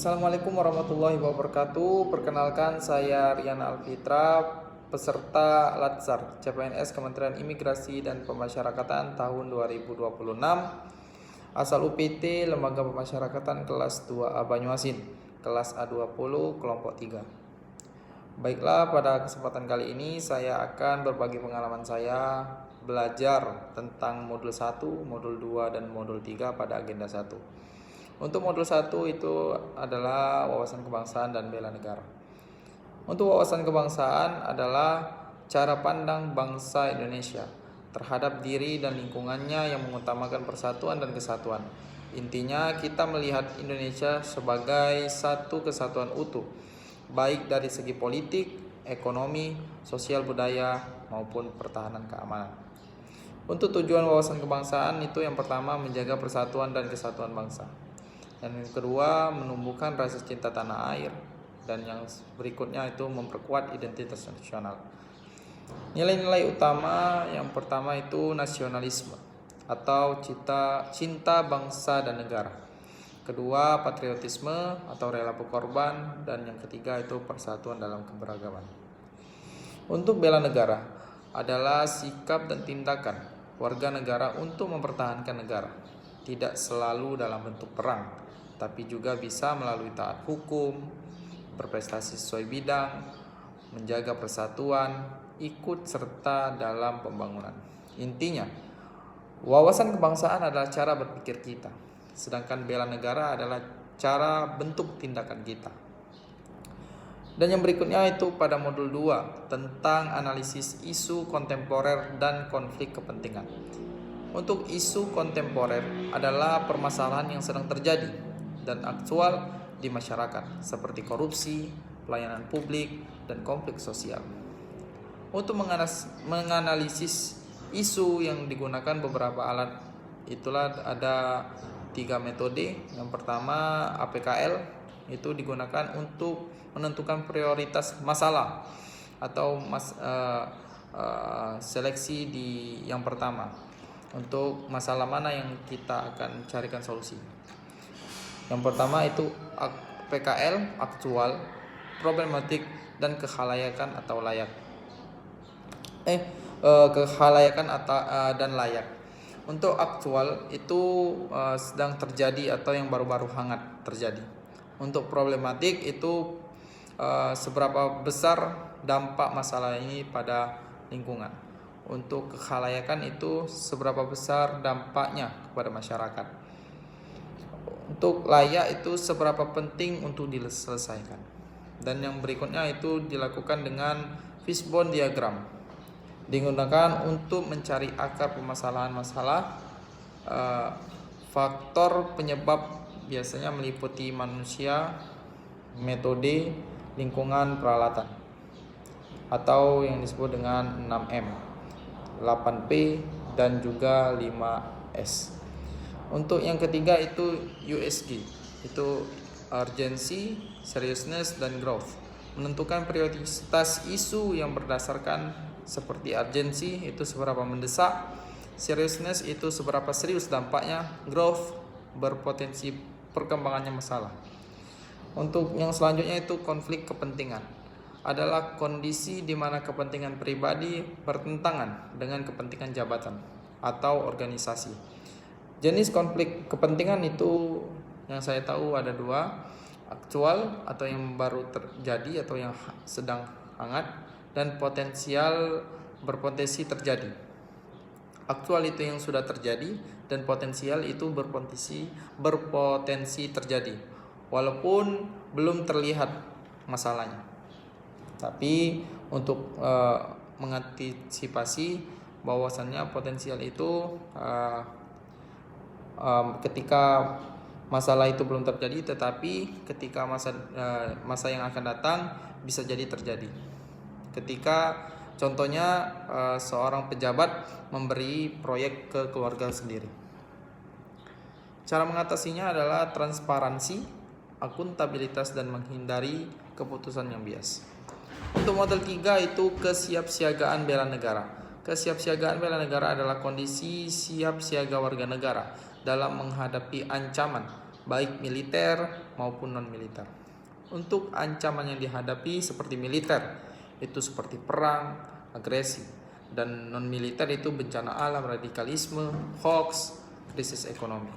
Assalamualaikum warahmatullahi wabarakatuh. Perkenalkan, saya Rian Alfitra, peserta Latsar CPNS Kementerian Imigrasi dan Pemasyarakatan tahun 2026, asal UPT Lembaga Pemasyarakatan kelas 2A Banyuasin, kelas A20 kelompok 3. Baiklah, pada kesempatan kali ini saya akan berbagi pengalaman saya belajar tentang modul 1, modul 2, dan modul 3 pada agenda 1. Untuk modul 1 itu adalah wawasan kebangsaan dan bela negara. Untuk wawasan kebangsaan adalah cara pandang bangsa Indonesia terhadap diri dan lingkungannya yang mengutamakan persatuan dan kesatuan. Intinya kita melihat Indonesia sebagai satu kesatuan utuh, baik dari segi politik, ekonomi, sosial budaya, maupun pertahanan keamanan. Untuk tujuan wawasan kebangsaan itu yang pertama menjaga persatuan dan kesatuan bangsa. Dan yang kedua menumbuhkan rasa cinta tanah air. Dan yang berikutnya itu memperkuat identitas nasional. Nilai-nilai utama yang pertama itu nasionalisme atau cinta bangsa dan negara. Kedua patriotisme atau rela berkorban. Dan yang ketiga itu persatuan dalam keberagaman. Untuk bela negara adalah sikap dan tindakan warga negara untuk mempertahankan negara, tidak selalu dalam bentuk perang, tapi juga bisa melalui taat hukum, berprestasi sesuai bidang, menjaga persatuan, ikut serta dalam pembangunan. Intinya, wawasan kebangsaan adalah cara berpikir kita, sedangkan bela negara adalah cara bentuk tindakan kita. Dan yang berikutnya itu pada modul 2 tentang analisis isu kontemporer dan konflik kepentingan. Untuk isu kontemporer adalah permasalahan yang sedang terjadi dan aktual di masyarakat seperti korupsi, pelayanan publik, dan konflik sosial. Untuk menganalisis isu yang digunakan beberapa alat, itulah ada 3 metode. Yang pertama APKL, itu digunakan untuk menentukan prioritas masalah atau seleksi di yang pertama untuk masalah mana yang kita akan carikan solusi. Yang pertama itu PKL, aktual, problematik, dan kekhalayakan atau layak. Kekhalayakan atau dan layak. Untuk aktual itu sedang terjadi atau yang baru-baru hangat terjadi. Untuk problematik itu seberapa besar dampak masalah ini pada lingkungan. Untuk kekhalayakan itu seberapa besar dampaknya kepada masyarakat. Untuk layak itu seberapa penting untuk diselesaikan. Dan yang berikutnya itu dilakukan dengan fishbone diagram. Digunakan untuk mencari akar permasalahan masalah. Faktor penyebab biasanya meliputi manusia, metode, lingkungan, peralatan, atau yang disebut dengan 6M, 8P, dan juga 5S. Untuk yang ketiga itu USG, itu urgency, seriousness, dan growth. Menentukan prioritas isu yang berdasarkan seperti urgency itu seberapa mendesak, seriousness itu seberapa serius dampaknya, growth berpotensi perkembangannya masalah. Untuk yang selanjutnya itu konflik kepentingan, adalah kondisi di mana kepentingan pribadi bertentangan dengan kepentingan jabatan atau organisasi. Jenis konflik kepentingan itu yang saya tahu ada 2, aktual atau yang baru terjadi atau yang sedang hangat, dan berpotensi terjadi. Aktual itu yang sudah terjadi, dan potensial itu berpotensi terjadi walaupun belum terlihat masalahnya. Tapi untuk mengantisipasi bahwasannya potensial itu ketika masalah itu belum terjadi, tetapi ketika masa yang akan datang bisa jadi terjadi. Ketika contohnya seorang pejabat memberi proyek ke keluarga sendiri. Cara mengatasinya adalah transparansi, akuntabilitas, dan menghindari keputusan yang bias. Untuk model 3 itu kesiapsiagaan bela negara. Kesiapsiagaan bela negara adalah kondisi siap siaga warga negara dalam menghadapi ancaman baik militer maupun non-militer. Untuk ancaman yang dihadapi seperti militer, itu seperti perang, agresi, dan non-militer itu bencana alam, radikalisme, hoax, krisis ekonomi.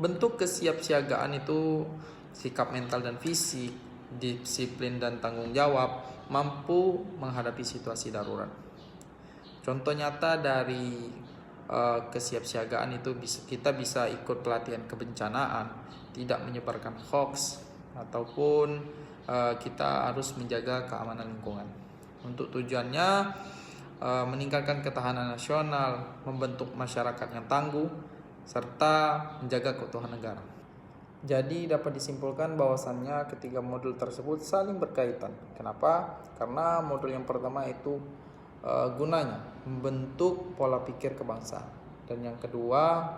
Bentuk kesiapsiagaan itu sikap mental dan fisik, disiplin dan tanggung jawab, mampu menghadapi situasi darurat. Contoh nyata dari kesiapsiagaan itu kita bisa ikut pelatihan kebencanaan, tidak menyebarkan hoax, ataupun kita harus menjaga keamanan lingkungan. Untuk tujuannya meningkatkan ketahanan nasional, membentuk masyarakat yang tangguh, serta menjaga keutuhan negara. Jadi dapat disimpulkan bahwasannya ketiga modul tersebut saling berkaitan. Kenapa? Karena modul yang pertama itu gunanya membentuk pola pikir kebangsaan, dan yang kedua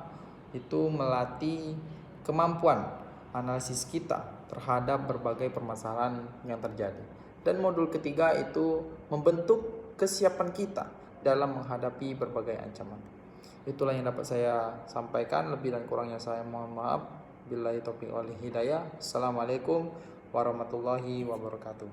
itu melatih kemampuan analisis kita terhadap berbagai permasalahan yang terjadi, dan modul ketiga itu membentuk kesiapan kita dalam menghadapi berbagai ancaman. Itulah yang dapat saya sampaikan. Lebih dan kurangnya saya mohon maaf. Billahi taufiq wal hidayah. Assalamualaikum warahmatullahi wabarakatuh.